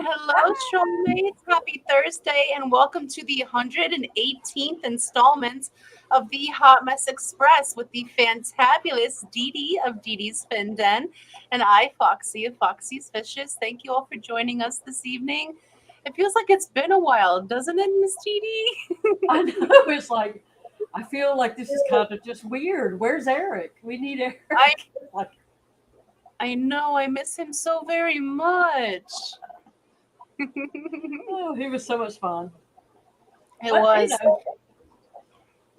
Hello, shoalmates. Happy Thursday, and welcome to the 118th installment of the Hot Mess Express with the fantabulous Didi of Didi's Fin Den and I, Foxy of Foxy's Fishes. Thank you all for joining us this evening. It feels like it's been a while, doesn't it, Miss Didi? I know. It's like, I feel like this is kind of just weird. Where's Eric? We need Eric. I know. I miss him so very much. Oh, he was so much fun. It was.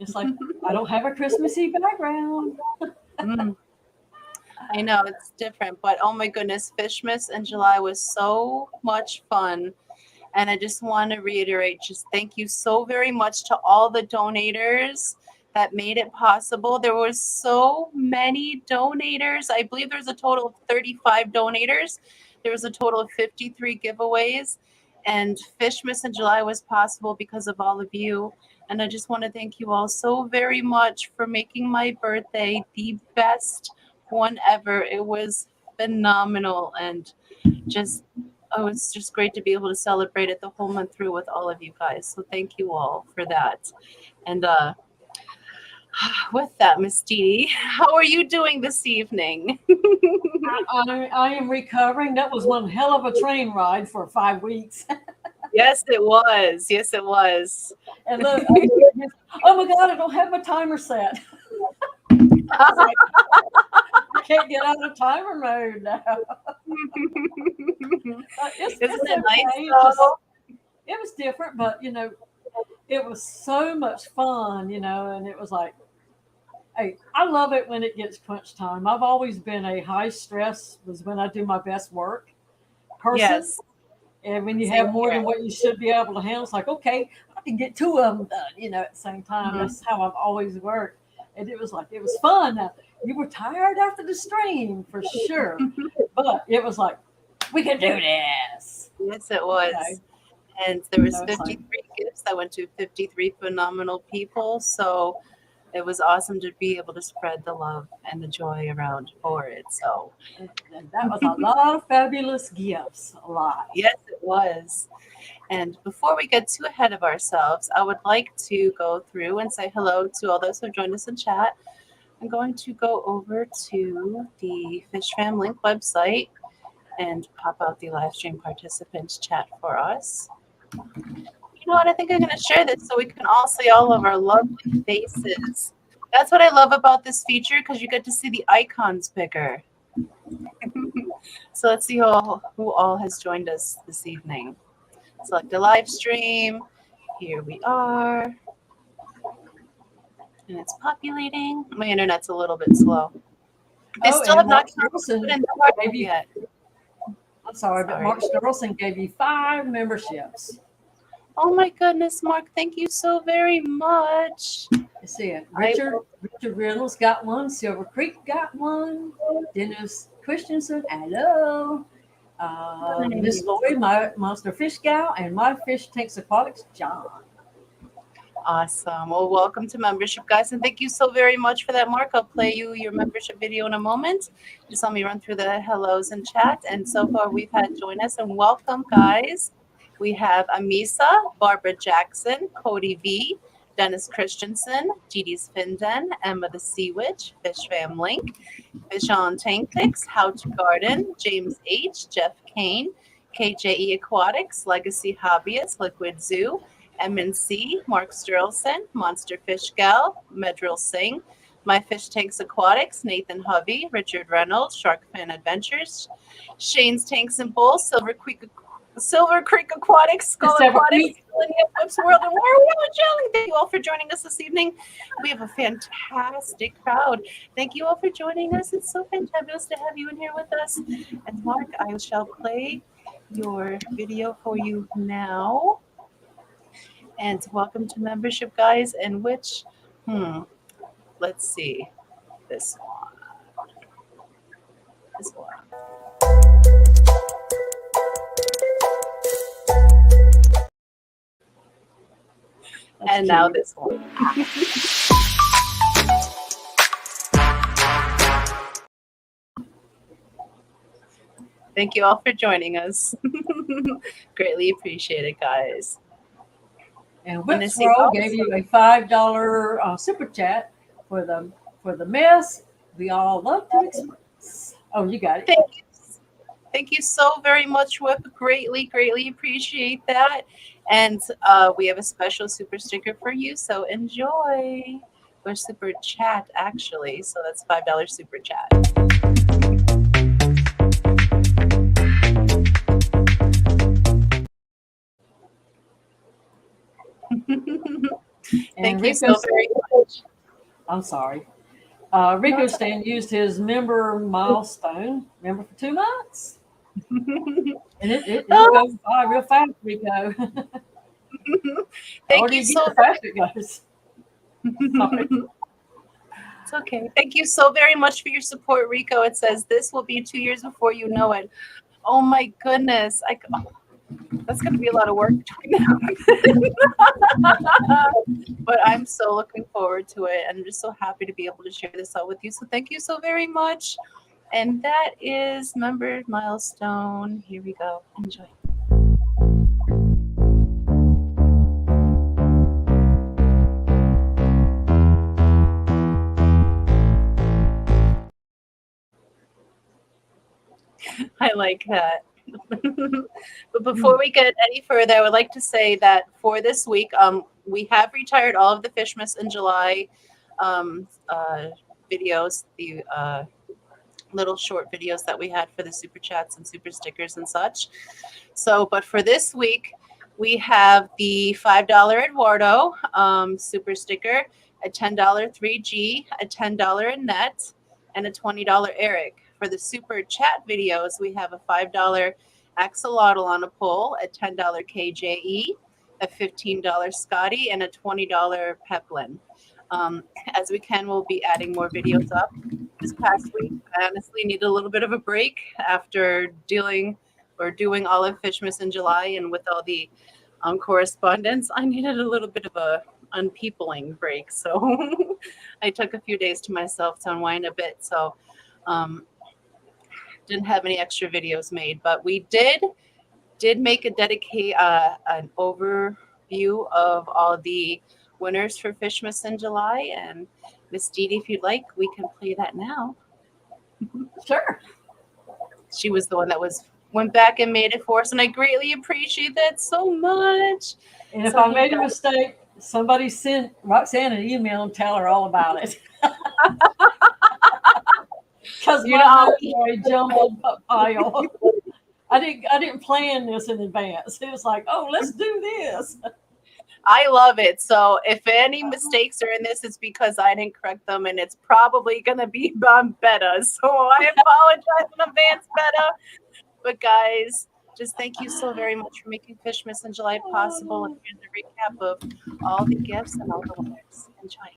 It's like, I don't have a Christmassy background. I know it's different, but oh my goodness, Fishmas in July was so much fun. And I just want to reiterate, just thank you so very much to all the donators that made it possible. There were so many donators. I believe there's a total of 35 donators. There was a total of 53 giveaways. And Fishmas in July was possible because of all of you. And I just want to thank you all so very much for making my birthday the best one ever. It was phenomenal, and it's just great to be able to celebrate it the whole month through with all of you guys. So thank you all for that. And with that, Miss Didi, how are you doing this evening? I am recovering. That was one hell of a train ride for 5 weeks. Yes, it was. Yes, it was. And look, oh my God, I don't have my timer set. I can't get out of timer mode now. Isn't it nice though? It was different, but it was so much fun, and it was like, hey, I love it when it gets crunch time. I've always been a high stress was when I do my best work person. Yes. And when you have more than what you should be able to handle, it's like, okay, I can get 2 of them done, at the same time. Mm-hmm. That's how I've always worked. And it was fun. Now, you were tired after the stream for sure. But it was like, we can do this. Yes, it was. Okay. And there was 53 gifts that went to 53 phenomenal people. So it was awesome to be able to spread the love and the joy around for it. So and that was a lot of fabulous gifts. A lot. Yes, it was. And before we get too ahead of ourselves, I would like to go through and say hello to all those who have joined us in chat. I'm going to go over to the Fish Fam Link website and pop out the live stream participants chat for us. You know what? I think I'm going to share this so we can all see all of our lovely faces. That's what I love about this feature, because you get to see the icons bigger. So let's see who all has joined us this evening. Select a live stream. Here we are. And it's populating. My internet's a little bit slow. I still have not put in the card yet. I'm sorry, but Mark Sterlson gave you 5 memberships. Oh my goodness, Mark, thank you so very much. You see it. Richard Reynolds got 1. Silver Creek got 1. Dennis Christensen, hello. Miss Lori, my Monster Fish Gal, and my Fish Tanks Aquatics, John. Awesome. Well, welcome to membership, guys, and thank you so very much for that, Mark. I'll play you your membership video in a moment. Just let me run through the hellos in chat. And so far, we've had join us, and welcome, guys. We have Amisa, Barbara Jackson, Cody V, Dennis Christensen, Didi's Fin Den, Emma the Sea Witch, Fish Fam Link, Fish on Tank Picks, How to Garden, James H, Jeff Kane, KJE Aquatics, Legacy Hobbyist, Liquid Zoo, MNC, Mark Sterlson, Monster Fish Gal, Medril Singh, My Fish Tanks Aquatics, Nathan Hovey, Richard Reynolds, Shark Fan Adventures, Shane's Tanks and Bowls, Silver Creek Aquatics, Skull Aquatics, Whips World, and Warrior Jelly. Thank you all for joining us this evening. We have a fantastic crowd. Thank you all for joining us. It's so fantabulous to have you in here with us. And Mark, I shall play your video for you now. And welcome to membership, guys. And which, let's see, this one. This one. And now this one. Thank you all for joining us. Greatly appreciate it, guys. And Whips World gave you a $5 super chat for the mess we all love to express. Oh, you got it. Thank you so very much, Whip. Greatly appreciate that. And we have a special super sticker for you, so enjoy. Or super chat, actually. So that's $5 super chat. Thank you so very much. I'm sorry. Rico Stan used his member milestone, for 2 months. And it goes by real fast, Rico. Thank you so fast it goes. It's okay. Thank you so very much for your support, Rico. It says this will be 2 years before you know it. Oh my goodness. That's going to be a lot of work between now and then. But I'm so looking forward to it. I'm just so happy to be able to share this out with you. So thank you so very much. And that is member milestone. Here we go. Enjoy. I like that. But before we get any further, I would like to say that for this week, we have retired all of the Fishmas in July videos, the little short videos that we had for the super chats and super stickers and such. So, but for this week, we have the $5 Eduardo super sticker, a $10 3G, a $10 Annette, and a $20 Eric. For the super chat videos, we have a $5 axolotl on a pole, a $10 KJE, a $15 Scotty, and a $20 Peplin. As we can, we'll be adding more videos up. This past week, I honestly needed a little bit of a break after doing all of Fishmas in July, and with all the correspondence, I needed a little bit of a unpeopling break. So I took a few days to myself to unwind a bit. So didn't have any extra videos made, but we did make an overview of all the winners for Fishmas in July. And Miss Didi, if you'd like, we can play that now. Sure. She was the one that went back and made it for us, and I greatly appreciate that so much. And if I made a mistake, somebody send Roxanne an email and tell her all about it. Because a jumbled pile. I didn't plan this in advance. It was like, oh, let's do this. I love it. So if any mistakes are in this, it's because I didn't correct them, and it's probably going to be better. So I apologize in advance, better. But guys, just thank you so very much for making Fishmas in July possible, and here's a recap of all the gifts and all the winners. Enjoy.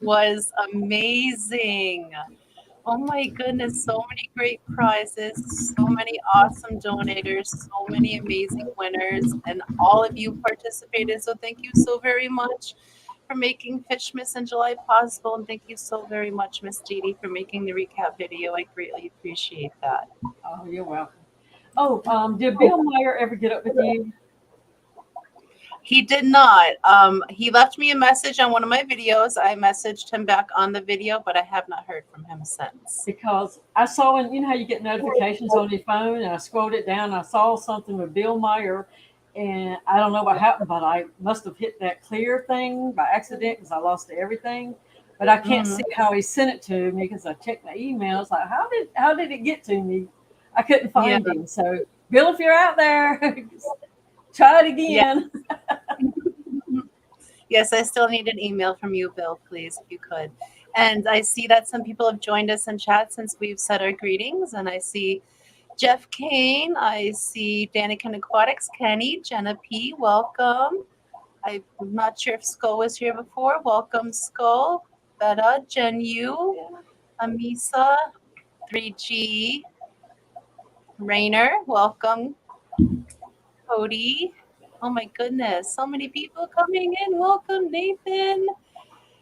was amazing. Oh my goodness, so many great prizes, so many awesome donators, so many amazing winners, and all of you participated. So thank you so very much for making Fishmas in July possible. And thank you so very much, Miss Didi, for making the recap video. I greatly appreciate that. Oh, you're welcome. Oh, did Bill Meyer ever get up with you? He did not. He left me a message on one of my videos. I messaged him back on the video, but I have not heard from him since. Because I saw, and you know how you get notifications on your phone, and I scrolled it down, and I saw something with Bill Meyer, and I don't know what happened, but I must have hit that clear thing by accident because I lost everything. But I can't see how he sent it to me because I checked my emails. Like, how did it get to me? I couldn't find him. So, Bill, if you're out there, try it again. Yes, I still need an email from you, Bill, please, if you could. And I see that some people have joined us in chat since we've said our greetings. And I see Jeff Kane. I see Danican Aquatics, Kenny, Jenna P. Welcome. I'm not sure if Skull was here before. Welcome, Skull. Betta, Jen Yu, Amisa, 3G, Rainer. Welcome, Cody. Oh my goodness, so many people coming in. Welcome, Nathan.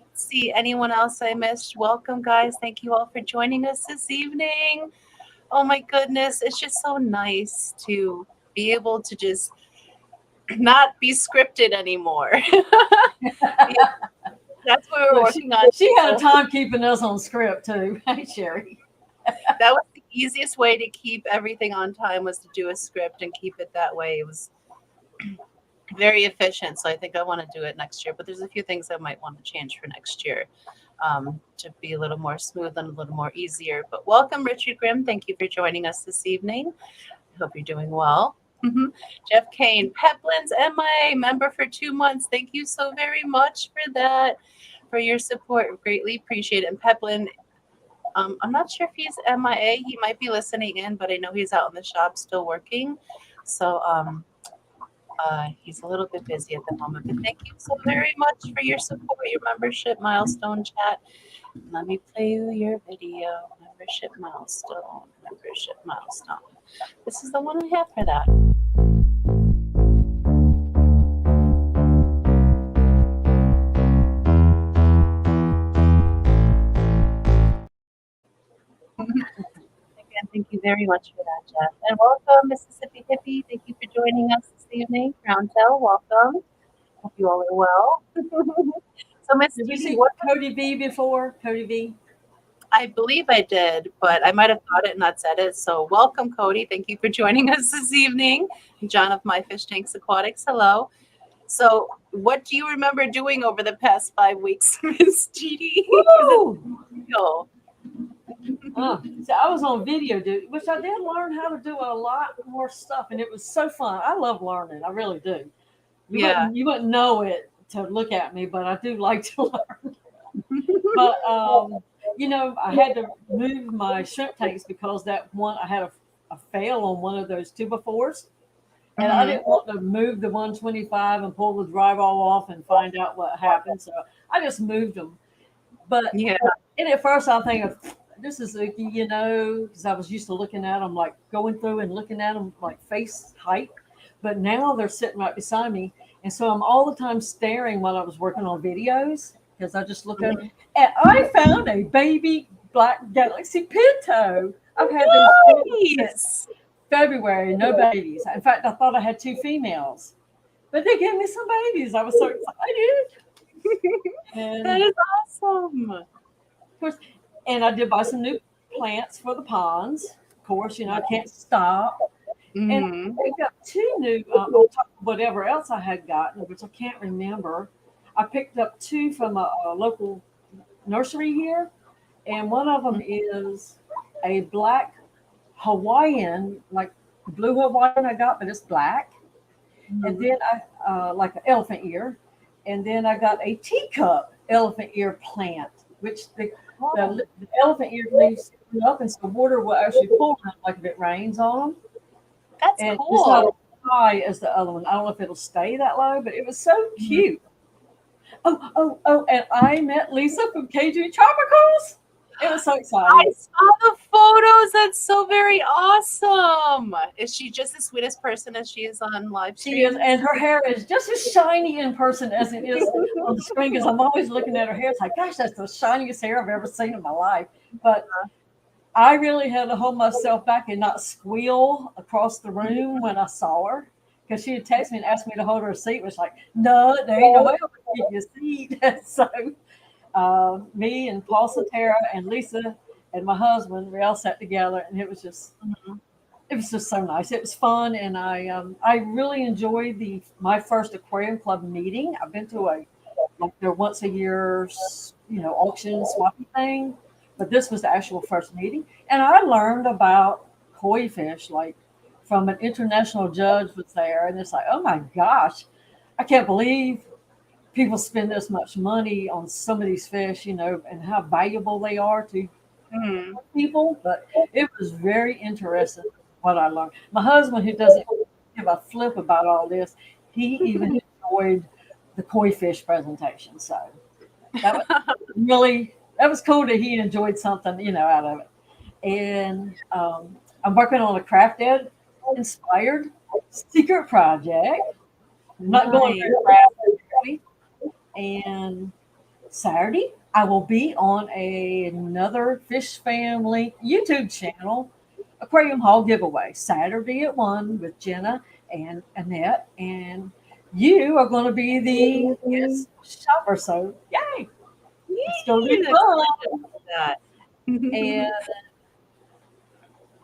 Let's see, anyone else I missed? Welcome, guys. Thank you all for joining us this evening. Oh my goodness, it's just so nice to be able to just not be scripted anymore. That's what we're working on. She had a time keeping us on script too. Hey, Sherry. That was the easiest way to keep everything on time, was to do a script and keep it that way. It was very efficient. So I think I want to do it next year, but there's a few things I might want to change for next year to be a little more smooth and a little more easier. But welcome, Richard Grimm. Thank you for joining us this evening. I hope you're doing well. Jeff Kane, Peplin's MIA member for 2 months. Thank you so very much for that, for your support. Greatly appreciate it. And Peplin, I'm not sure if he's MIA. He might be listening in, but I know he's out in the shop still working. So he's a little bit busy at the moment. But thank you so very much for your support, your membership milestone chat. Let me play you your video. Membership milestone. Membership milestone. This is the one I have for that. Again, thank you very much for that, Jeff. And welcome, Mississippi Hippie. Thank you for joining us this evening. Crown Tell, welcome. Hope you all are well. So, Miss Did you Didi, see Cody V before? Cody V? I believe I did, but I might have thought it and not said it. So welcome, Cody. Thank you for joining us this evening. John of My Fish Tanks Aquatics, hello. So what do you remember doing over the past 5 weeks, Miss Didi? So I was on video, dude, which I did learn how to do a lot more stuff, and it was so fun. I love learning. I really do. You wouldn't know it to look at me, but I do like to learn. But you know, I had to move my shrimp tanks because that one I had a fail on one of those 2x4s, and I didn't want to move the 125 and pull the drywall off and find out what happened. So I just moved them. But and at first I think this is icky, you know, because I was used to looking at them, like going through and looking at them like face height. But now they're sitting right beside me, and so I'm all the time staring while I was working on videos. Because I just look at them, and I found a baby black Galaxy Pinto. I've had those since February, no babies. In fact, I thought I had 2 females, but they gave me some babies. I was so excited. That is awesome. Of course, and I did buy some new plants for the ponds. Of course, you know, I can't stop. And I picked up 2 new, on top of whatever else I had gotten, which I can't remember. I picked up 2 from a local nursery here, and one of them is a black Hawaiian, like blue Hawaiian I got, but it's black. And then I like an elephant ear, and then I got a teacup elephant ear plant, which the elephant ear leaves up, and so water will actually pour out like if it rains on them. That's and cool. It's not as high as the other one. I don't know if it'll stay that low, but it was so cute. Oh, and I met Lisa from KG Tropicals. It was so I exciting. saw the photos. That's so very awesome. Is she just the sweetest person as she is on live She is, streams? and her hair is just as shiny in person as it is on the screen. Because I'm always looking at her hair. It's like, gosh, that's the shiniest hair I've ever seen in my life. But I really had to hold myself back and not squeal across the room when I saw her. Because she had texted me and asked me to hold her seat. It was like, no, there ain't no way I'm going to give you a seat. So me and Paul Satara and Lisa and my husband, we all sat together, and Mhm. it was just so nice. It was fun, and I really enjoyed my first Aquarium Club meeting. I've been to their once a year auction swappy thing, but this was the actual first meeting, and I learned about koi fish from an international judge was there, and it's like, oh my gosh, I can't believe people spend this much money on some of these fish, and how valuable they are to Mhm. people. But it was very interesting what I learned. My husband, who doesn't give a flip about all this, he even enjoyed the koi fish presentation. So that was that was cool that he enjoyed something, out of it. And I'm working on a craft ed inspired secret project. I'm not going Nice. very fast, and Saturday, I will be on another Fish Family YouTube channel, Aquarium Hall giveaway, Saturday at 1 with Jenna and Annette. And you are going to be the guest shopper. So, yay! It's going to Yay, be I'm fun. excited for that. And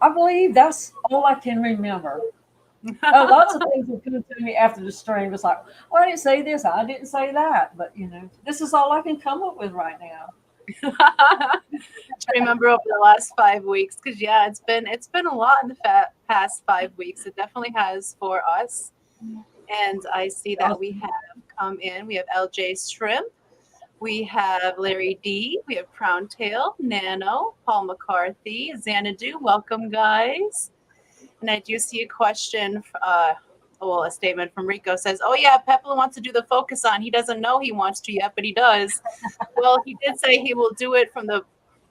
I believe that's all I can remember. Lots of things have come to me after the stream. It's like, well, I didn't say this, I didn't say that. But, this is all I can come up with right now. To remember over the last 5 weeks, because yeah, it's been a lot in the past 5 weeks. It definitely has for us. And I see that we have come in. We have LJ Shrimp. We have Larry D. We have Crown Tail, Nano, Paul McCarthy, Xanadu. Welcome, guys. And I do see a question, a statement from Rico says, oh, yeah, Peppa wants to do the focus on. He doesn't know he wants to yet, but he does. Well, he did say he will do it from the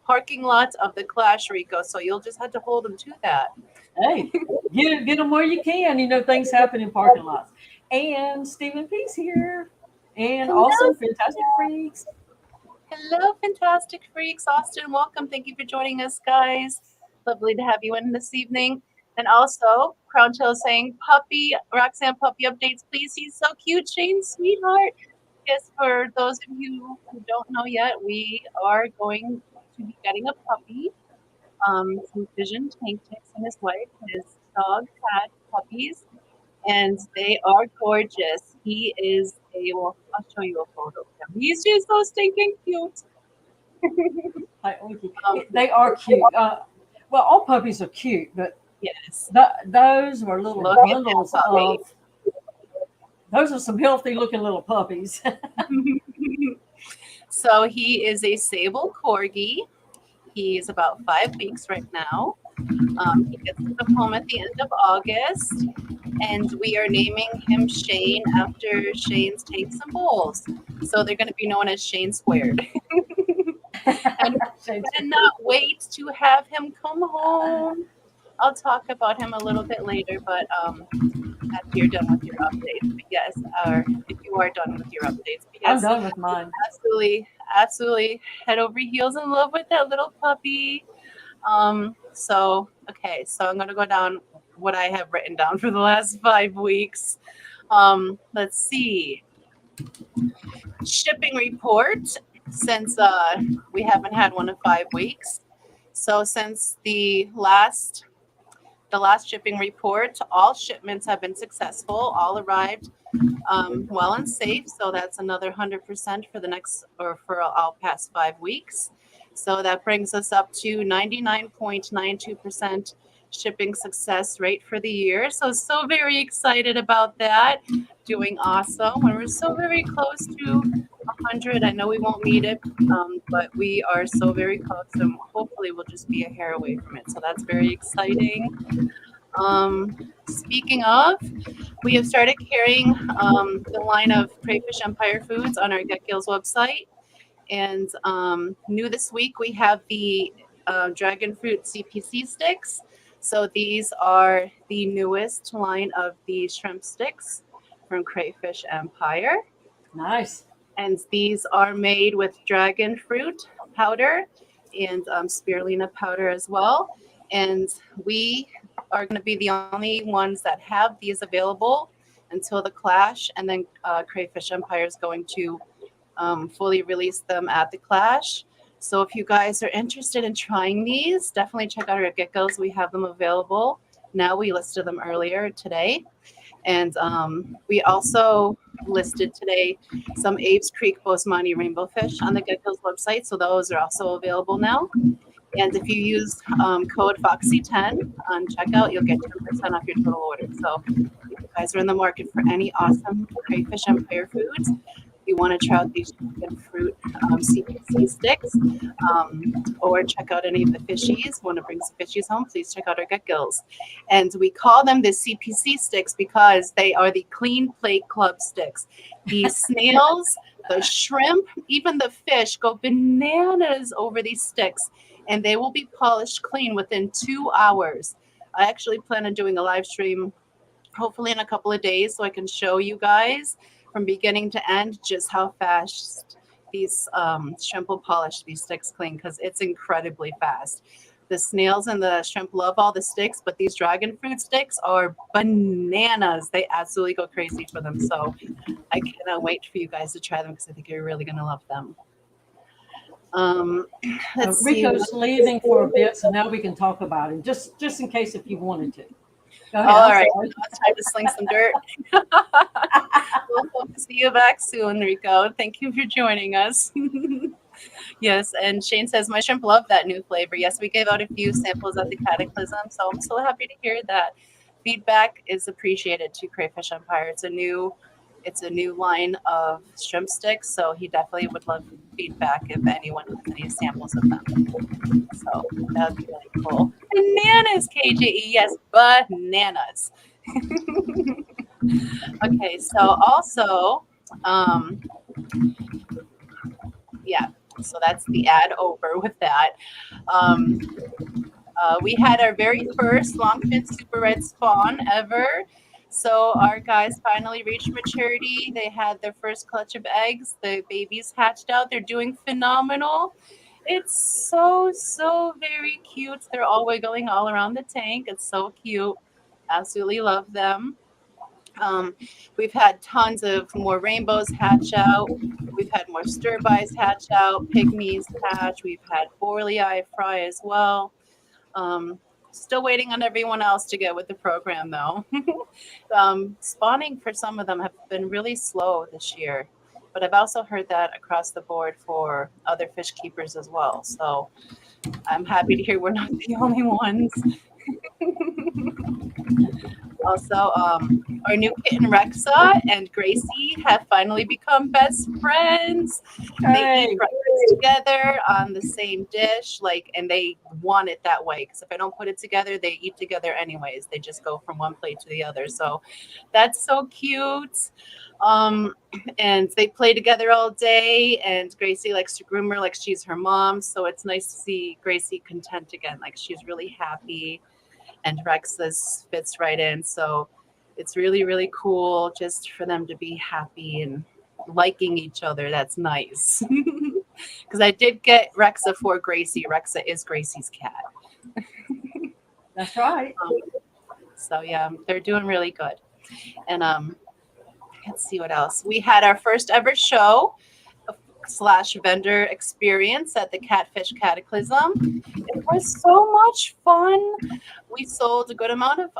parking lot of the Clash, Rico. So you'll just have to hold him to that. Hey, get them where you can. Things happen in parking lots. And Stephen Peace here. And Hello. also Fantastic Freaks. Hello, Fantastic Freaks. Austin, welcome. Thank you for joining us, guys. Lovely to have you in this evening. And also, Crown Tail saying, puppy, Roxanne, puppy updates, please. He's so cute, Shane, sweetheart. Yes, for those of you who don't know yet, we are going to be getting a puppy. Some Vision Tank Ticks and his wife. His dog had puppies, and they are gorgeous. He is well, I'll show you a photo of him. He's just so stinking cute. They are cute. Well, all puppies are cute, but Yes. those were little Look at that bundles puppy. of. Those are some healthy looking little puppies. So he is a sable corgi. He's about 5 weeks right now. He gets to come home at the end of August, and we are naming him Shane after Shane's Tanks and Bowls. So they're going to be known as Shane Squared. And I cannot wait to have him come home. I'll talk about him a little bit later, but after you're done with your updates, but yes, or if you are done with your updates, I'm because done with mine. absolutely head over heels in love with that little puppy. So I'm gonna go down what I have written down for the last 5 weeks. Let's see. Shipping report, since we haven't had one in 5 weeks. So since the last shipping report, all shipments have been successful, all arrived well and safe. So that's another 100% for the next, or for all past 5 weeks. So that brings us up to 99.92% shipping success rate for the year. So very excited about that. Doing awesome. And we're so very close to 100. I know we won't meet it, but we are so very close, and hopefully we'll just be a hair away from it. So that's very exciting. Speaking of, we have started carrying the line of Crayfish Empire foods on our Get Gills website. And new this week, we have the dragon fruit CPC sticks. So these are the newest line of the shrimp sticks from Crayfish Empire. Nice. And these are made with dragon fruit powder and spirulina powder as well. And we are going to be the only ones that have these available until the clash. And then Crayfish Empire is going to fully release them at the clash. So if you guys are interested in trying these, definitely check out our geckos. We have them available now. We listed them earlier today. And we also listed today some Abe's Creek Bosemani rainbow fish on the Geckos website. So those are also available now. And if you use code FOXY10 on checkout, you'll get 10% off your total order. So if you guys are in the market for any awesome Crayfish Empire foods, you want to try out these dragon fruit CPC sticks, or check out any of the fishies. Want to bring some fishies home? Please check out our Get Gills. And we call them the CPC sticks because they are the Clean Plate Club sticks. The snails, the shrimp, even the fish go bananas over these sticks, and they will be polished clean within 2 hours. I actually plan on doing a live stream hopefully in a couple of days so I can show you guys from beginning to end just how fast these shrimp will polish these sticks clean, because it's incredibly fast. The snails and the shrimp love all the sticks, but these dragon fruit sticks are bananas. They absolutely go crazy for them. So I cannot wait for you guys to try them because I think you're really going to love them. Let's see. Rico's leaving for a bit, so now we can talk about him, just in case if you wanted to. Go ahead. All right, let's try to sling some dirt. We'll hope to see you back soon, Rico. Thank you for joining us. Yes, and Shane says, my shrimp love that new flavor. Yes, we gave out a few samples at the Cataclysm, so I'm so happy to hear that. Feedback is appreciated to Crayfish Empire. It's a new line of shrimp sticks, so he definitely would love feedback if anyone has any samples of them. So that would be really cool. Bananas, KJE. Yes, bananas. Okay, so also, yeah, so that's the ad over with that. We had our very first longfin super red spawn ever. So our guys finally reached maturity. They had their first clutch of eggs. The babies hatched out. They're doing phenomenal. It's so very cute. They're all wiggling all around the tank. It's so cute. Absolutely love them. We've had tons of more rainbows hatch out. We've had more stir-bys hatch out, pygmies hatch. We've had borlei fry as well. Still waiting on everyone else to get with the program, though. Spawning for some of them have been really slow this year, but I've also heard that across the board for other fish keepers as well. So I'm happy to hear we're not the only ones. Also, our new kitten Rexa and Gracie have finally become best friends. They eat breakfast together on the same dish, and they want it that way. Because if I don't put it together, they eat together anyways. They just go from one plate to the other. So that's so cute. And they play together all day. And Gracie likes to groom her like she's her mom. So it's nice to see Gracie content again. Like she's really happy. And Rex's fits right in. So it's really, really cool just for them to be happy and liking each other. That's nice. Because I did get Rexa for Gracie. Rexa is Gracie's cat. That's right. So yeah, they're doing really good. And let's see what else. We had our first ever show / vendor experience at the Catfish Cataclysm. It was so much fun. We sold a good amount of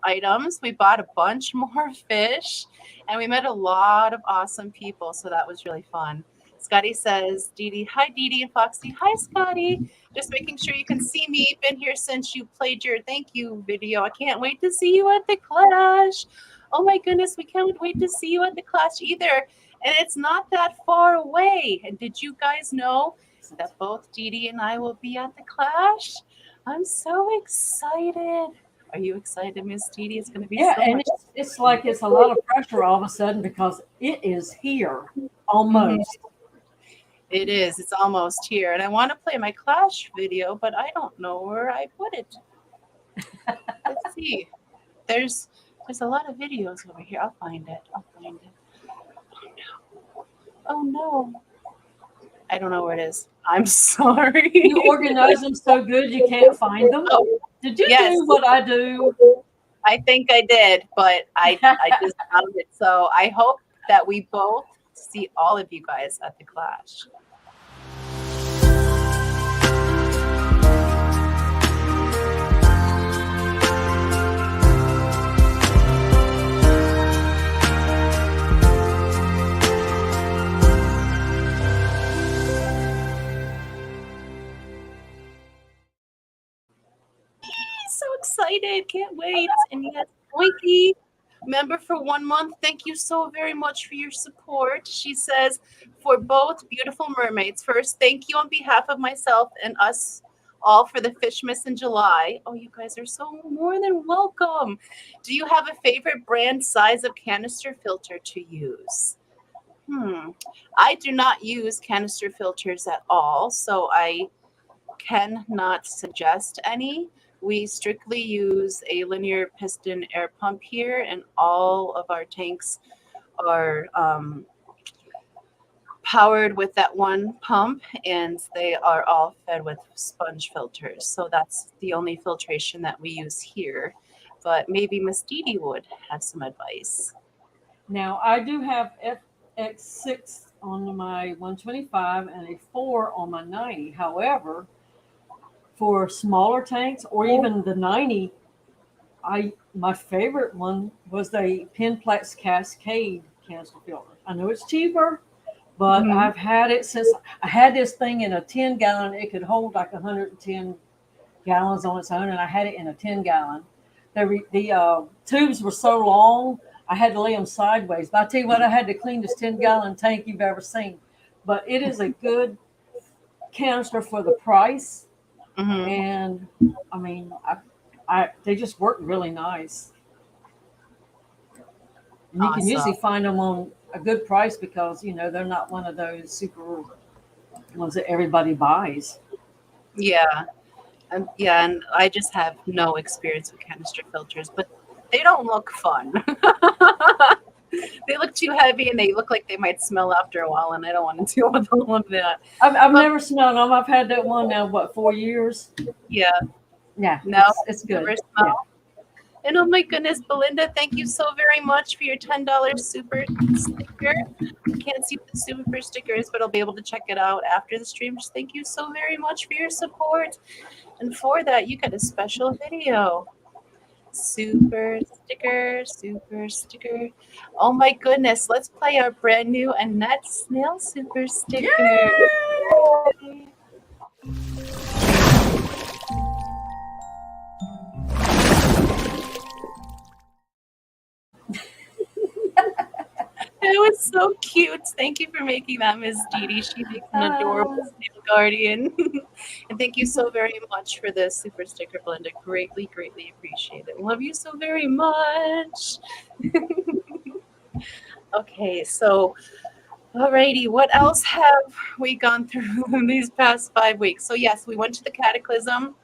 items. We bought a bunch more fish, and we met a lot of awesome people. So that was really fun. Scotty says, Didi, hi Didi and Foxy. Hi Scotty. Just making sure you can see me. Been here since you played your thank you video. I can't wait to see you at the clash. Oh my goodness, we can't wait to see you at the clash either. And it's not that far away. And did you guys know that both Didi and I will be at the clash? I'm so excited. Are you excited, Miss Didi? It's going to be Yeah, so and much. it's like it's a lot of pressure all of a sudden because it is here Mhm. almost. It is. It's almost here. And I want to play my Clash video, but I don't know where I put it. Let's see. There's there's a lot of videos over here. I'll find it. I'll find it. Oh no. I don't know where it is. I'm sorry. You organize them so good you can't find them. Oh, Did you yes. do what I do? I think I did, but I just found it. So I hope that we both see all of you guys at the Clash. So excited. Can't wait. And yes, Oinky, member for 1 month. Thank you so very much for your support. She says, for both beautiful mermaids. First, thank you on behalf of myself and us all for the fish miss in July. Oh, you guys are so more than welcome. Do you have a favorite brand size of canister filter to use? I do not use canister filters at all, so I cannot suggest any. We strictly use a linear piston air pump here, and all of our tanks are powered with that one pump, and they are all fed with sponge filters. So that's the only filtration that we use here. But maybe Miss Didi would have some advice. Now I do have FX6 on my 125 and a 4 on my 90. However, for smaller tanks or even the 90, my favorite one was the Penplex Cascade canister filter. I know it's cheaper, but Mhm. I've had it since I had this thing in a 10-gallon. It could hold like 110 gallons on its own, and I had it in a 10-gallon. The tubes were so long, I had to lay them sideways. But I tell you what, I had the cleanest 10-gallon tank you've ever seen. But it is a good canister for the price, Mhm. and I mean, they just work really nice. And you can usually Awesome. find them on a good price because they're not one of those super ones that everybody buys. Yeah. Yeah, and I just have no experience with canister filters, but they don't look fun. They look too heavy and they look like they might smell after a while, and I don't want to deal with all of that. I've But never smelled them. I've had that one now, what, 4 years? yeah, Yeah, no, it's good. never Yeah. smell. And oh my goodness, Belinda, thank you so very much for your $10 super sticker. I can't see what the super sticker is, but I'll be able to check it out after the stream. Just thank you so very much for your support. And for that, you get a special video. Super sticker, super sticker. Oh my goodness, let's play our brand new Annette Snail super sticker. Yay! It was so cute. Thank you for making that, Miss Didi. She makes an adorable snail guardian. And thank you so very much for the super sticker, Belinda. Greatly, greatly appreciate it. Love you so very much. Okay, so alrighty, what else have we gone through in these past 5 weeks? So yes, we went to the Cataclysm.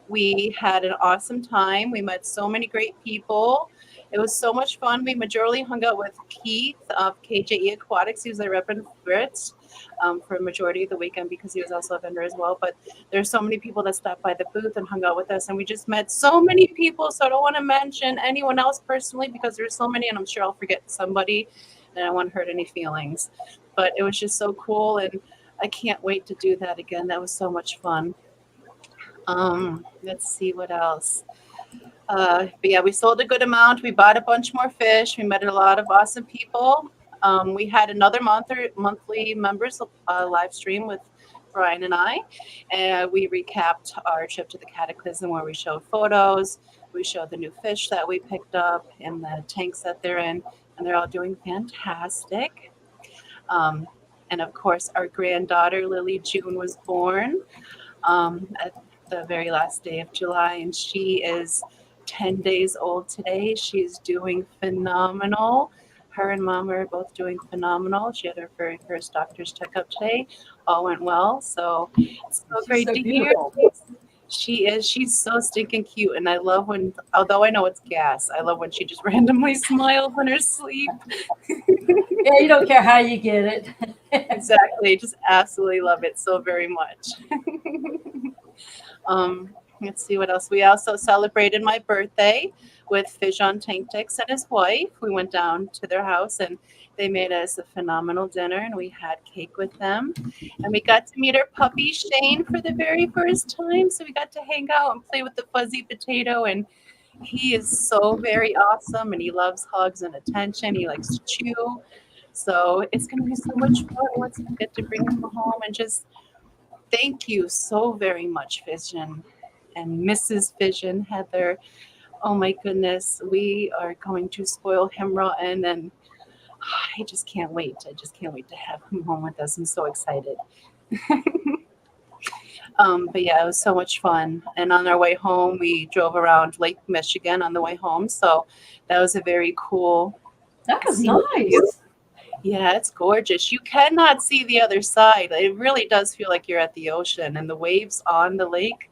We had an awesome time. We met so many great people. It was so much fun. We majorly hung out with Keith of KJE Aquatics. He was a rep and Fritz for a majority of the weekend because he was also a vendor as well. But there's so many people that stopped by the booth and hung out with us, and we just met so many people. So I don't want to mention anyone else personally because there's so many, and I'm sure I'll forget somebody, and I don't want to hurt any feelings. But it was just so cool, and I can't wait to do that again. That was so much fun. Let's see what else. But yeah, we sold a good amount. We bought a bunch more fish. We met a lot of awesome people. We had another monthly members live stream with Brian and I, and we recapped our trip to the Cataclysm where we showed photos. We showed the new fish that we picked up and the tanks that they're in, and they're all doing fantastic. Um, and of course, our granddaughter Lily June was born at the very last day of July, and she is 10 days old today. She's doing phenomenal. Her and mom are both doing phenomenal. She had her very first doctor's checkup today. All went well. So it's so She's great so to hear. beautiful. She is. She's so stinking cute. And I love when, although I know it's gas, I love when she just randomly smiles in her sleep. Yeah, you don't care how you get it. Exactly. Just absolutely love it so very much. Let's see what else. We also celebrated my birthday with Fijon Tanktix and his wife. We went down to their house and they made us a phenomenal dinner and we had cake with them. And we got to meet our puppy Shane for the very first time. So we got to hang out and play with the fuzzy potato. And he is so very awesome and he loves hugs and attention. He likes to chew. So it's going to be so much fun once we get to bring him home and just thank you so very much, Vision and Mrs. Vision, Heather. Oh my goodness, we are going to spoil him rotten, and I just can't wait. I just can't wait to have him home with us. I'm so excited. But yeah, it was so much fun. And on our way home, we drove around Lake Michigan on the way home. So that was a very cool. That was scene. nice. Yeah, it's gorgeous. You cannot see the other side. It really does feel like you're at the ocean, and the waves on the lake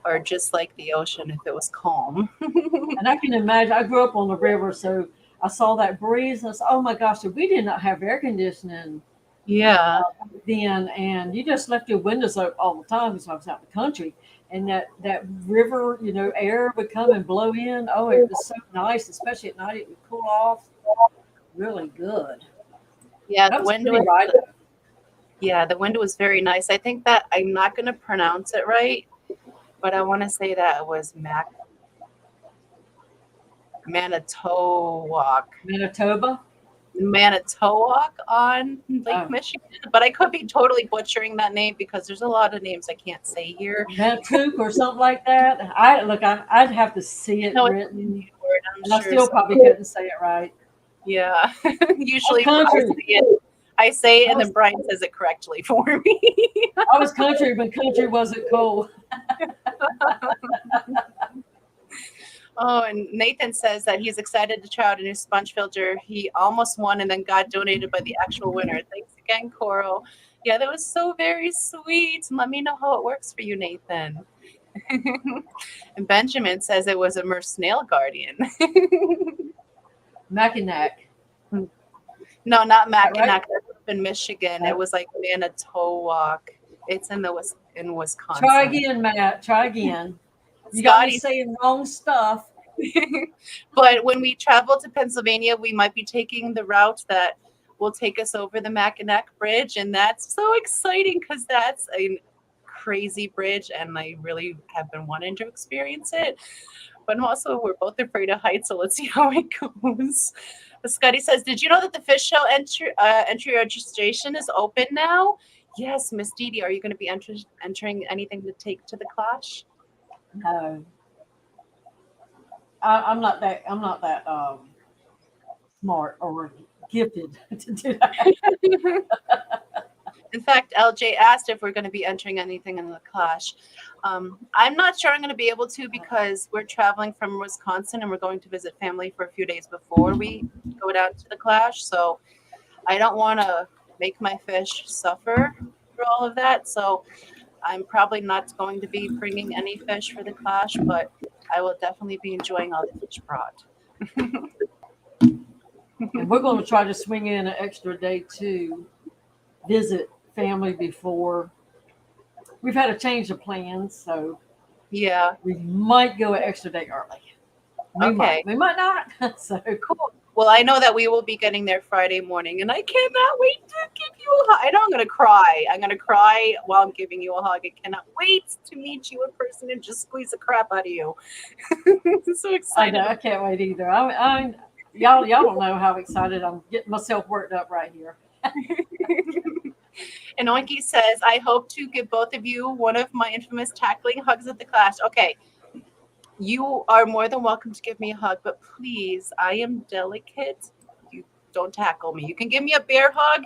are just like the ocean if it was calm. And I can imagine, I grew up on the river, so I saw that breeze and I said, oh my gosh, we did not have air conditioning Yeah. then. And you just left your windows open all the time because I was out in the country. And that river, air would come and blow in. Oh, it was so nice, especially at night. It would cool off. Really good. Yeah, That the was wind pretty was right. yeah, the wind was very nice. I think that I'm not going to pronounce it right, but I want to say that it was Manitowoc. Manitowoc on Lake Michigan, but I could be totally butchering that name because there's a lot of names I can't say here. Manitowoc or something like that. I'd have to see it written, and I still probably couldn't say it right. Yeah, usually country. I say it and then Brian says it correctly for me. I was country, but country wasn't cool. Oh, and Nathan says that he's excited to try out a new sponge filter. He almost won and then got donated by the actual winner. Thanks again, Coral. Yeah, that was so very sweet. Let me know how it works for you, Nathan. And Benjamin says it was a Merce Snail Guardian. Mackinac. No, not Mackinac. That's up in Michigan. It was like Manitowoc. It's in Wisconsin. Try again, Matt. Try again. You got me saying wrong stuff. But when we travel to Pennsylvania, we might be taking the route that will take us over the Mackinac Bridge. And that's so exciting because that's a crazy bridge. And I really have been wanting to experience it. But also, we're both afraid of heights. So let's see how it goes. Scotty says, did you know that the fish show entry registration is open now? Yes, Miss Didi, are you going to be entering anything to take to the clash? No, I'm not that smart or gifted to do that. In fact, LJ asked if we're going to be entering anything in the clash. I'm not sure I'm going to be able to because we're traveling from Wisconsin and we're going to visit family for a few days before we go down to the clash. So I don't want to make my fish suffer for all of that. So I'm probably not going to be bringing any fish for the clash, but I will definitely be enjoying all the fish brought. And we're going to try to swing in an extra day to visit family before. We've had a change of plans, so yeah, we might go an extra day early. We might not. So cool. Well, I know that we will be getting there Friday morning, and I cannot wait to give you a hug. I know I'm going to cry. I'm going to cry while I'm giving you a hug. I cannot wait to meet you in person and just squeeze the crap out of you. I'm so excited. I can't wait either. Y'all don't know how excited I'm getting myself worked up right here. And Oinky says, I hope to give both of you one of my infamous tackling hugs at the clash. Okay. You are more than welcome to give me a hug, but please, I am delicate. You don't tackle me. You can give me a bear hug,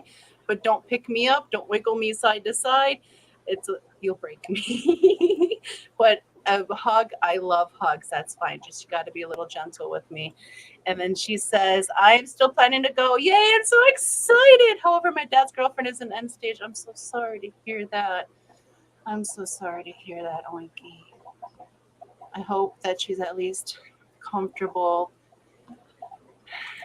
but don't pick me up. Don't wiggle me side to side. You'll break me. But a hug. I love hugs. That's fine. Just you got to be a little gentle with me. And then she says, I'm still planning to go. Yay, I'm so excited. However, my dad's girlfriend is in end stage. I'm so sorry to hear that. I'm so sorry to hear that, Oinky. I hope that she's at least comfortable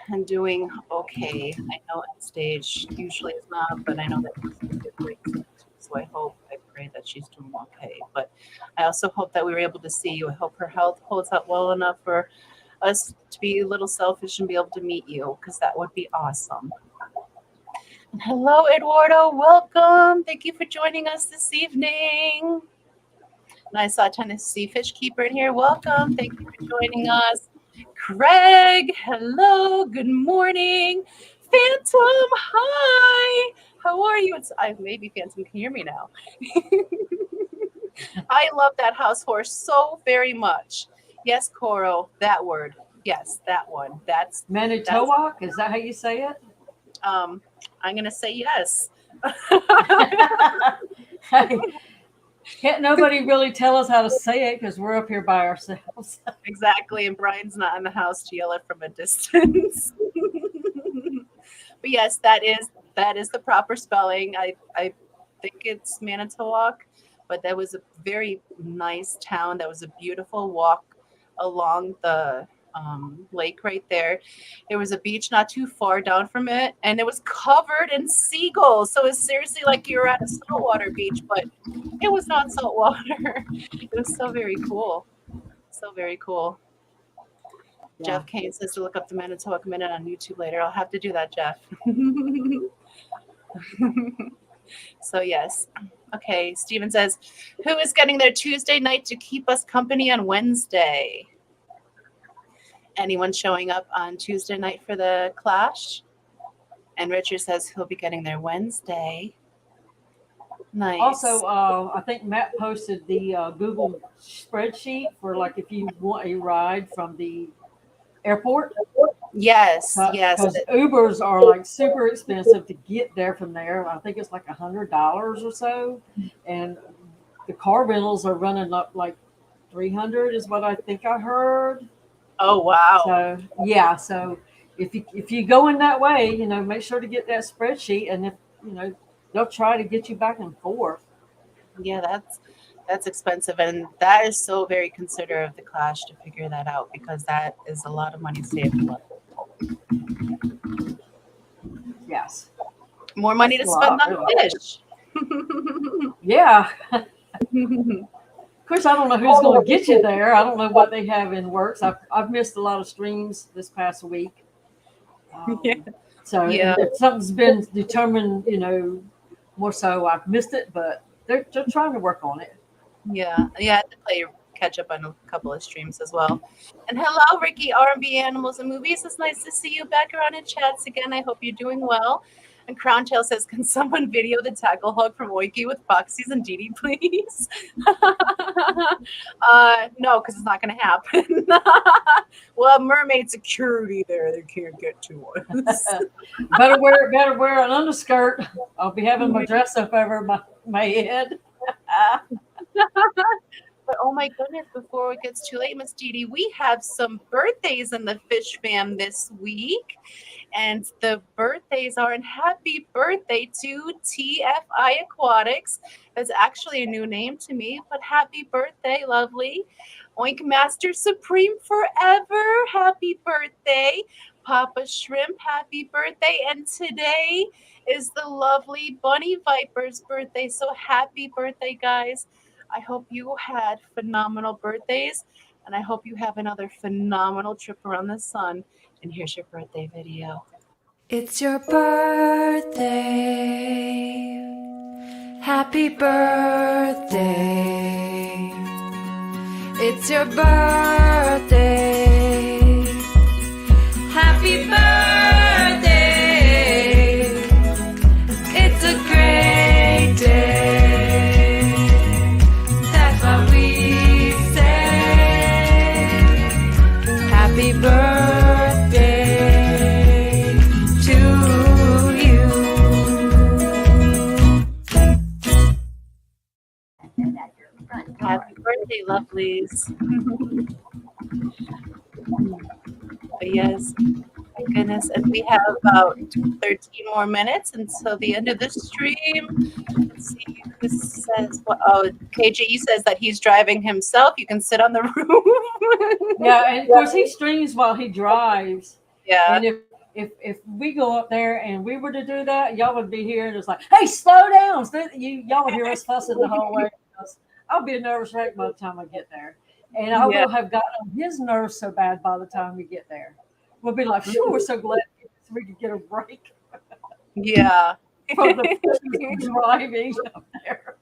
and doing okay. I know end stage usually is not, but I know that it's a great thing. So I pray that she's doing okay. But I also hope that we were able to see you. I hope her health holds up well enough for us to be a little selfish and be able to meet you, because that would be awesome. And hello, Eduardo. Welcome. Thank you for joining us this evening. And I saw Tennessee Fish Keeper in here. Welcome. Thank you for joining us. Craig, hello. Good morning. Phantom, hi. How are you? Maybe Phantom can hear me now. I love that house horse so very much. Yes, Coro, that word. Yes, that one. That's Manitowoc. Is that how you say it? I'm gonna say yes. Hey, can't nobody really tell us how to say it because we're up here by ourselves. Exactly, and Brian's not in the house to yell it from a distance. But yes, that is the proper spelling. I think it's Manitowoc, but that was a very nice town. That was a beautiful walk along the lake right there. There was a beach not too far down from it, and it was covered in seagulls. So it's seriously like you were at a saltwater beach, but it was not saltwater. It was so very cool. So very cool. Yeah. Jeff Kane says to look up the Manitowoc Minute on YouTube later. I'll have to do that, Jeff. So yes. Okay, Steven says, who is getting there Tuesday night to keep us company on Wednesday? Anyone showing up on Tuesday night for the clash? And Richard says he'll be getting there Wednesday. Nice. Also, I think Matt posted the Google spreadsheet for like if you want a ride from the airport. Yes, yes. Because Ubers are like super expensive to get there from there. I think it's like $100 or so, and the car rentals are running up like $300 is what I think I heard. Oh wow! So yeah, so if you go in that way, make sure to get that spreadsheet, and if they'll try to get you back and forth. Yeah, that's expensive, and that is so very considerate of the clash to figure that out, because that is a lot of money saved. Yes, more money to spend on fish. Yeah. Of course, I don't know who's going to get you there. I don't know what they have in works. I've missed a lot of streams this past week. Yeah. So yeah. If something's been determined, more so I've missed it, but they're trying to work on it. Yeah. I had to catch up on a couple of streams as well. And hello, Ricky, R&B Animals and Movies. It's nice to see you back around in chats again. I hope you're doing well. And Crown Tail says, can someone video the tackle hug from Oinky with Foxy's and Didi, please? No, because it's not going to happen. Well, mermaid security there. They can't get to us. better wear an underskirt. I'll be having my dress up over my head. But oh my goodness, before it gets too late, Miss Didi, we have some birthdays in the Fish Fam this week. And the birthdays are, and happy birthday to TFI Aquatics. That's actually a new name to me, but happy birthday, lovely. Oink Master Supreme Forever, happy birthday. Papa Shrimp, happy birthday. And today is the lovely Bunny Viper's birthday. So happy birthday, guys. I hope you had phenomenal birthdays, and I hope you have another phenomenal trip around the sun. And here's your birthday video. It's your birthday. Happy birthday. It's your birthday. Happy birthday. It's a great day. That's what we say. Happy birthday to you. Happy birthday, lovely. please. But yes, my goodness. And we have about 13 more minutes until the end of the stream. Let's see who says what. Oh, KJE says that he's driving himself. You can sit on the roof. Yeah, and of course he streams while he drives. Yeah. And if we go up there and we were to do that, y'all would be here and it's like, hey, slow down. Y'all would hear us fussing the whole way. I'll be a nervous wreck by the time I get there. And I will have gotten on his nerves so bad by the time we get there. We'll be like, phew, we're so glad we could get a break. Yeah. From the driving up there.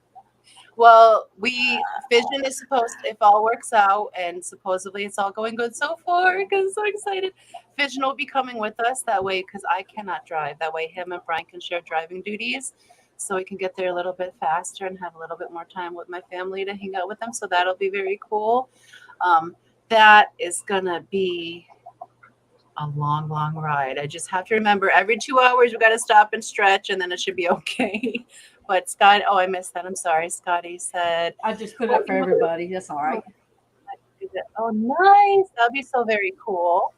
Well, Vision is supposed to, if all works out, and supposedly it's all going good so far, because I'm so excited. Vision will be coming with us that way, because I cannot drive. That way him and Brian can share driving duties, so we can get there a little bit faster and have a little bit more time with my family to hang out with them. So that'll be very cool. That is going to be a long, long ride. I just have to remember every 2 hours we got to stop and stretch, and then it should be okay. But Scott, oh, I missed that. I'm sorry. Scotty said, I just put it up for everybody. That's all right. Oh, nice. That'd be so very cool.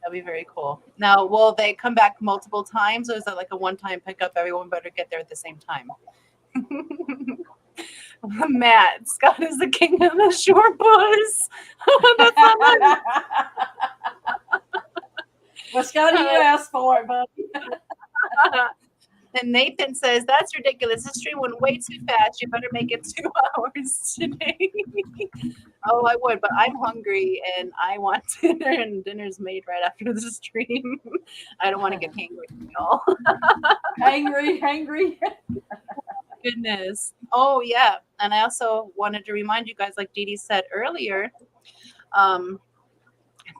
That'd be very cool. Now, will they come back multiple times, or is that like a one-time pickup? Everyone better get there at the same time. Matt, Scott is the king of the short bus. That's not well, Scotty, you asked for it, buddy. And Nathan says, that's ridiculous. This stream went way too fast. You better make it 2 hours today. Oh, I would, but I'm hungry and I want dinner, and dinner's made right after the stream. I don't want to get hangry, y'all. Hangry. Goodness. Oh, yeah. And I also wanted to remind you guys, like Didi said earlier,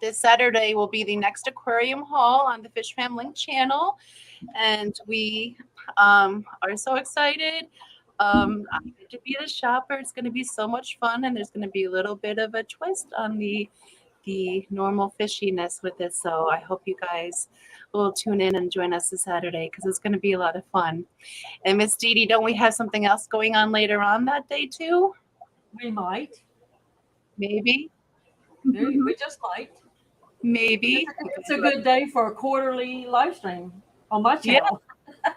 this Saturday will be the next aquarium haul on the Fish Fam Link channel. And we are so excited. I'm going to be the shopper. It's going to be so much fun. And there's going to be a little bit of a twist on the normal fishiness with it. So I hope you guys will tune in and join us this Saturday, because it's going to be a lot of fun. And Miss Didi, don't we have something else going on later on that day too? We might. Maybe. We just might. Maybe. It's a good day for a quarterly live stream on my channel. Yeah.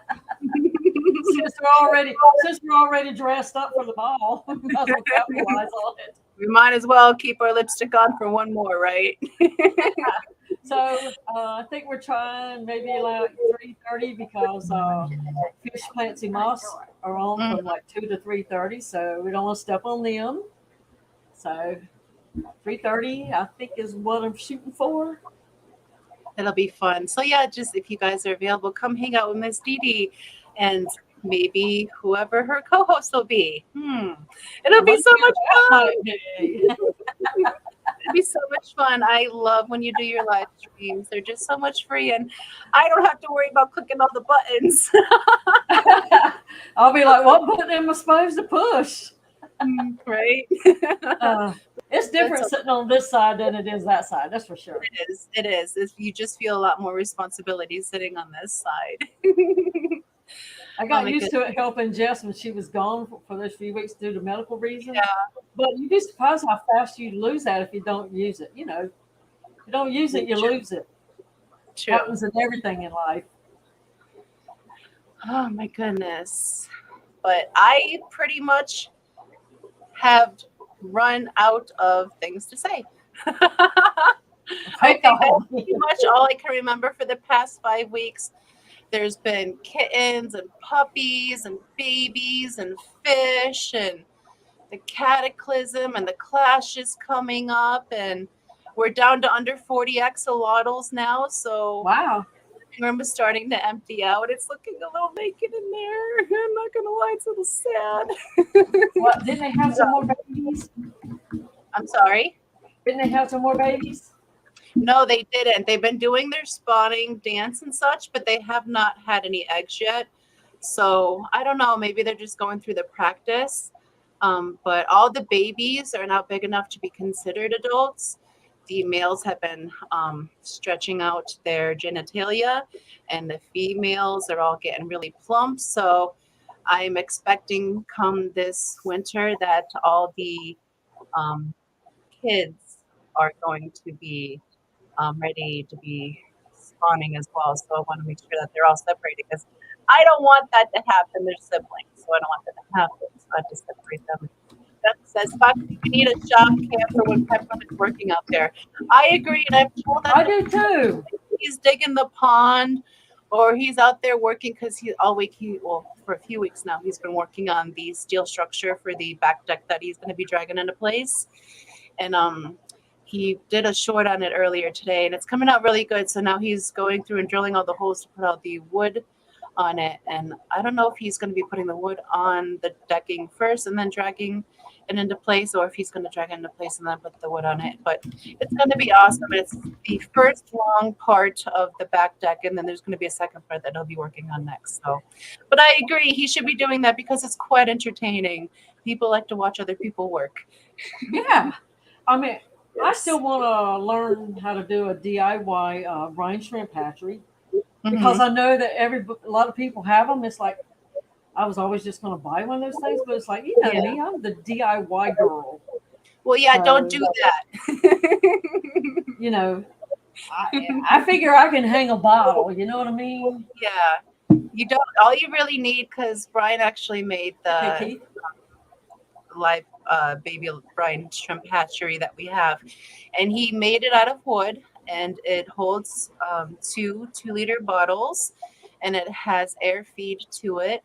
since we're already dressed up for the ball, we might as well capitalize on it. We might as well keep our lipstick on for one more, right? So I think we're trying maybe like 3:30, because Fish Plancy Moss are on from like 2 to 3:30, so we don't want to step on them. So 3:30, I think, is what I'm shooting for. It'll be fun. So yeah, just if you guys are available, come hang out with Miss Didi and maybe whoever her co-host will be. It'll be so much fun. It'll be so much fun. I love when you do your live streams. They're just so much free, and I don't have to worry about clicking all the buttons. I'll be like, what button am I supposed to push? Right? It's different sitting on this side than it is that side. That's for sure. It is. You just feel a lot more responsibility sitting on this side. I got used to it helping Jess when she was gone for those few weeks due to medical reasons. Yeah. But you'd be surprised how fast you lose that if you don't use it. You know, if you don't use it, you lose it. True. Happens in everything in life. Oh my goodness. But I pretty much have run out of things to say. I think that's pretty much all I can remember for the past 5 weeks. There's been kittens and puppies and babies and fish and the cataclysm and the clashes coming up, and we're down to under 40 axolotls now. So wow, the living room is starting to empty out. It's looking a little vacant in there. I'm not gonna lie, it's a little sad. What, didn't they have some more babies? I'm sorry? Didn't they have some more babies? No, they didn't. They've been doing their spawning dance and such, but they have not had any eggs yet. So I don't know. Maybe they're just going through the practice. But all the babies are now big enough to be considered adults. The males have been stretching out their genitalia, and the females are all getting really plump. So I'm expecting come this winter that all the kids are going to be ready to be spawning as well. So I want to make sure that they're all separated because I don't want that to happen. They're siblings, so I don't want that to happen. So I have to separate them. That says, Fox, you need a job camper when Peppermint is working out there. I agree, and I've told that I do too. he's digging the pond or he's out there working because he all week for a few weeks now he's been working on the steel structure for the back deck that he's going to be dragging into place. And he did a short on it earlier today, and it's coming out really good. So now he's going through and drilling all the holes to put out the wood on it. And I don't know if he's going to be putting the wood on the decking first and then dragging it into place, or if he's going to drag it into place and then put the wood on it. But it's going to be awesome. It's the first long part of the back deck, and then there's going to be a second part that he'll be working on next. So, but I agree, he should be doing that because it's quite entertaining. People like to watch other people work. Yeah. I mean, I still want to learn how to do a DIY brine shrimp hatchery because I know that a lot of people have them. It's like I was always just going to buy one of those things, but it's like, you know me, I'm the DIY girl. Well, yeah, so, don't do that. You know, I figure I can hang a bottle. You know what I mean? Yeah. You don't. All you really need, because Brian actually made the live baby brine shrimp hatchery that we have, and he made it out of wood, and it holds 2 2-liter bottles, and it has air feed to it.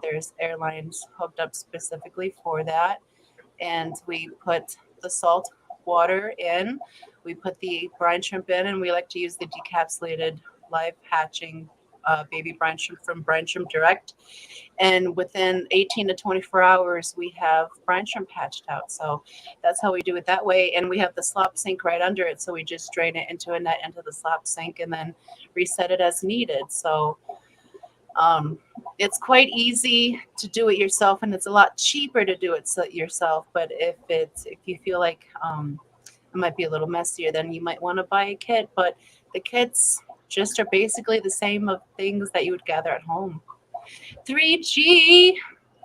There's air lines hooked up specifically for that, and we put the salt water in, we put the brine shrimp in, and we like to use the decapsulated live hatching baby brine shrimp from Brine Shrimp Direct. And within 18 to 24 hours, we have brine shrimp hatched out. So that's how we do it that way. And we have the slop sink right under it. So we just drain it into a net into the slop sink and then reset it as needed. So it's quite easy to do it yourself, and it's a lot cheaper to do it yourself. But if you feel like it might be a little messier, then you might want to buy a kit. But the kits just are basically the same of things that you would gather at home. 3G,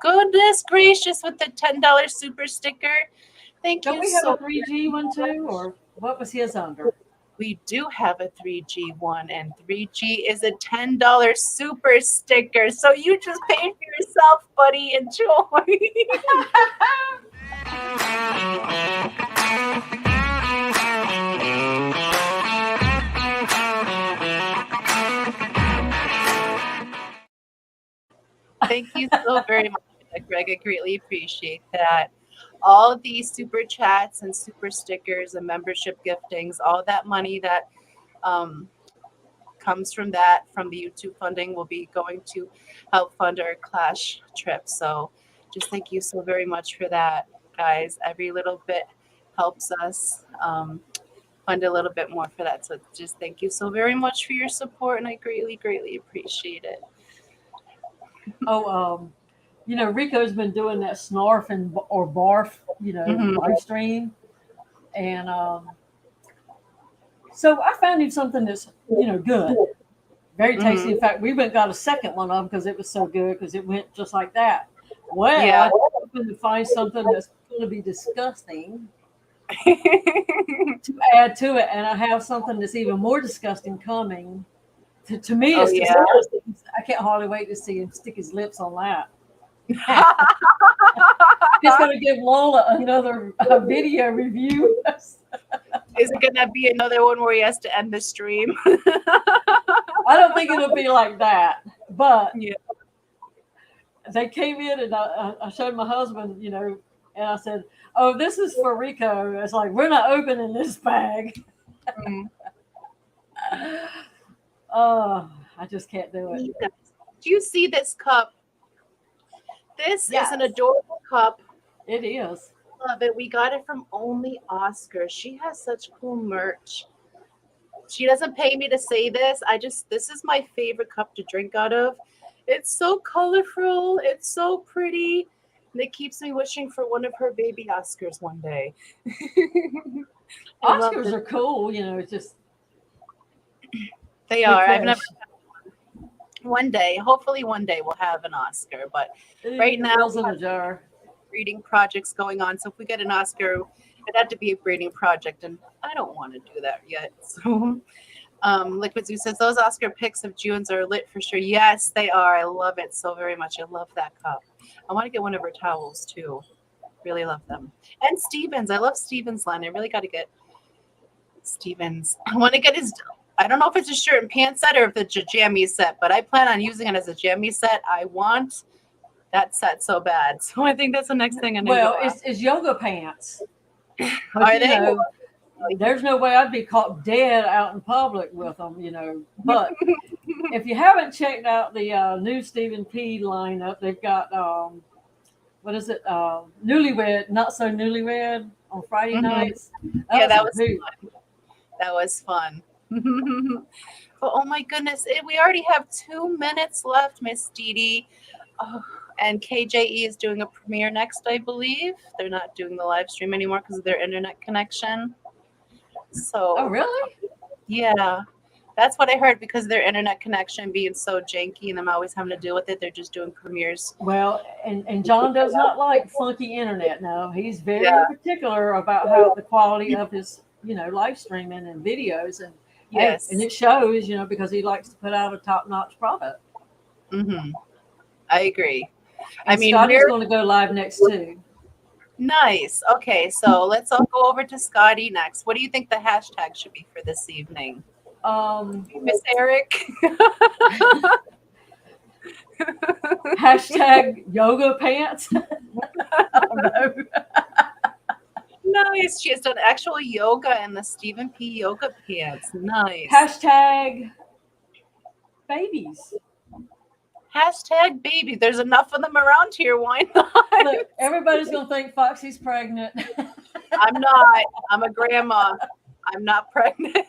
goodness gracious, with the $10 super sticker. Thank you. Don't we have a 3G one too, or what was his under? We do have a 3G one, and 3G is a $10 super sticker. So you just paid for yourself, buddy. Enjoy. Thank you so very much, Greg. I greatly appreciate that. All the super chats and super stickers and membership giftings, all that money that comes from the YouTube funding will be going to help fund our Clash trip. So just thank you so very much for that, guys. Every little bit helps us fund a little bit more for that. So just thank you so very much for your support, and I greatly, greatly appreciate it. Oh, you know, Rico's been doing that snarf or barf, you know, live stream. And so I found him something that's, you know, good. Very tasty. In fact, we went and got a second one of them because it was so good, because it went just like that. Well, yeah. I'm hoping to find something that's going to be disgusting to add to it. And I have something that's even more disgusting coming. To me, it's disgusting. I can't hardly wait to see him stick his lips on that. He's going to give Lola another video review. Is it going to be another one where he has to end the stream? I don't think it'll be like that. But they came in, and I showed my husband, you know, and I said, "Oh, this is for Rico." It's like, we're not opening this bag. I just can't do it. Do you see this cup? This is an adorable cup. It is. Love it. We got it from Only Oscar. She has such cool merch. She doesn't pay me to say this. This is my favorite cup to drink out of. It's so colorful. It's so pretty. And it keeps me wishing for one of her baby Oscars one day. Oscars are cool. You know, it's just. They are. I've never had one. One day, hopefully one day we'll have an Oscar, but right now Wheels in a jar. breeding projects going on. So if we get an Oscar, it'd have to be a breeding project, and I don't want to do that yet. So Liquid Zoo says those Oscar picks of June's are lit for sure. Yes, they are. I love it so very much. I love that cup. I want to get one of her towels too. Really love them. And Stevens. I love Stevens line. I really got to get Stevens. I want to get his. I don't know if it's a shirt and pants set or if it's a jammy set, but I plan on using it as a jammy set. I want that set so bad. So I think that's the next thing I need. Well, it's yoga pants. But, Are they? There's no way I'd be caught dead out in public with them, But if you haven't checked out the new Stephen P lineup, they've got what is it? Newlywed, not so newlywed on Friday nights. That was fun. That was fun. But oh my goodness, we already have 2 minutes left, Miss Didi. Oh, and KJE is doing a premiere next, I believe. They're not doing the live stream anymore because of their internet connection. So, oh really? Yeah, that's what I heard, because of their internet connection being so janky and them always having to deal with it. They're just doing premieres. Well, and John does not like funky internet. No, he's very particular about how the quality of his live streaming and videos, and yes, and it shows, because he likes to put out a top-notch product. I agree. And Scotty's going to go live next too. Nice. Okay, so let's all go over to Scotty next. What do you think the hashtag should be for this evening? Miss Eric. Hashtag yoga pants. Nice. She has done actual yoga in the Stephen P. yoga pants. Nice. Hashtag babies. Hashtag baby. There's enough of them around here. Why not? Look, everybody's going to think Foxy's pregnant. I'm not. I'm a grandma. I'm not pregnant.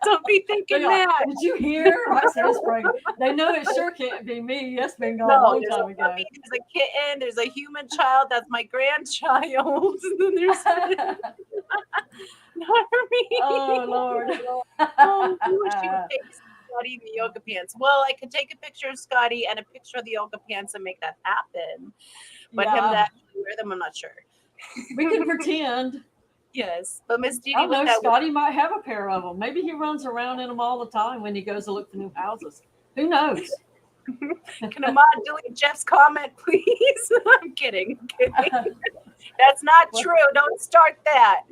Don't be thinking that. Did you hear? I said it's pregnant. They know it sure can't be me. That's been gone a long time ago. There's a kitten. There's a human child. That's my grandchild. And then there's not me. Oh, Lord. Who would you take Scotty in the yoga pants? Well, I could take a picture of Scotty and a picture of the yoga pants and make that happen. But him to actually wear them, I'm not sure. We can pretend. Yes, but Miss Didi, I know Scotty might have a pair of them. Maybe he runs around in them all the time when he goes to look for new houses. Who knows? Can Ahmad delete Jeff's comment, please? I'm kidding. That's not true. Don't start that.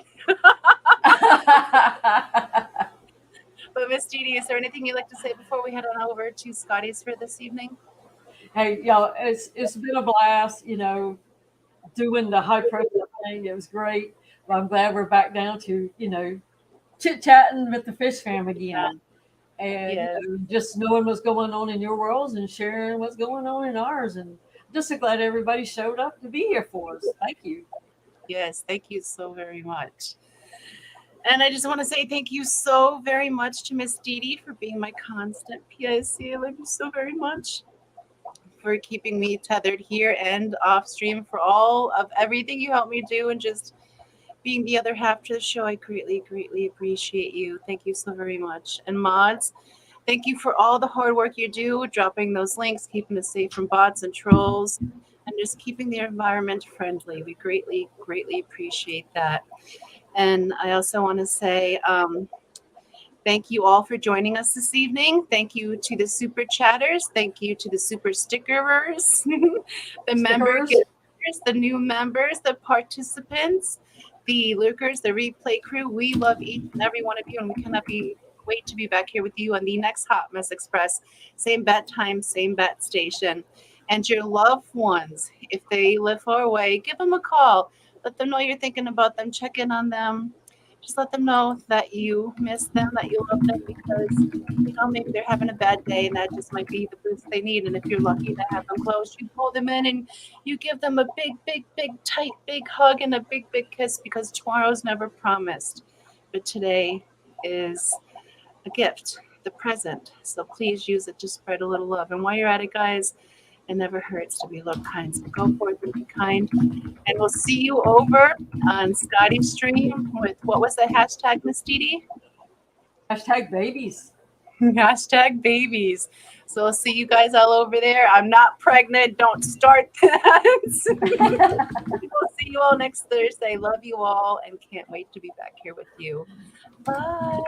But Miss Didi, is there anything you'd like to say before we head on over to Scotty's for this evening? Hey, y'all, it's been a blast, doing the high pressure thing. It was great. I'm glad we're back down to, chit-chatting with the fish fam again. And just knowing what's going on in your worlds and sharing what's going on in ours. And just so glad everybody showed up to be here for us. Thank you. Yes, thank you so very much. And I just want to say thank you so very much to Miss Didi for being my constant PIC. I love you so very much for keeping me tethered here and off stream, for all of everything you helped me do, and just being the other half to the show. I greatly, greatly appreciate you. Thank you so very much. And mods, thank you for all the hard work you do, dropping those links, keeping us safe from bots and trolls, and just keeping the environment friendly. We greatly, greatly appreciate that. And I also want to say thank you all for joining us this evening. Thank you to the super chatters. Thank you to the super stickerers, the members, the new members, the participants, the lurkers, the replay crew. We love each and every one of you, and we cannot wait to be back here with you on the next Hot Mess Express. Same bat time, same bat station. And your loved ones, if they live far away, give them a call. Let them know you're thinking about them. Check in on them. Just let them know that you miss them, that you love them, because maybe they're having a bad day, and that just might be the boost they need. And if you're lucky to have them close, you pull them in and you give them a big, big, big, tight, big hug and a big, big kiss, because tomorrow's never promised, but today is a gift, the present. So please use it to spread a little love. And while you're at it, guys, it never hurts to be love kind. So go forth and be kind. And we'll see you over on Scotty's stream with, what was the hashtag, Miss Didi? Hashtag babies. Hashtag babies. So I'll see you guys all over there. I'm not pregnant. Don't start that. We'll see you all next Thursday. Love you all and can't wait to be back here with you. Bye.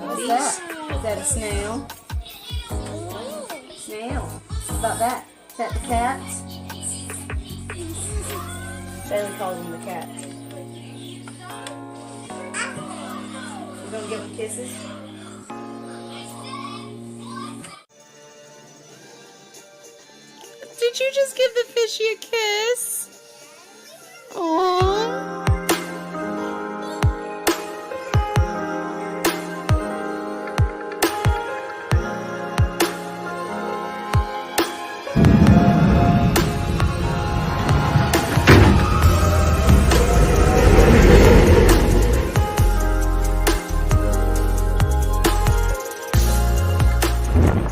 What's that? Is that a snail? Snail. What about that? Is that the cat? Bailey calls them the cat. You gonna give them kisses? Did you just give the fishy a kiss? Oh.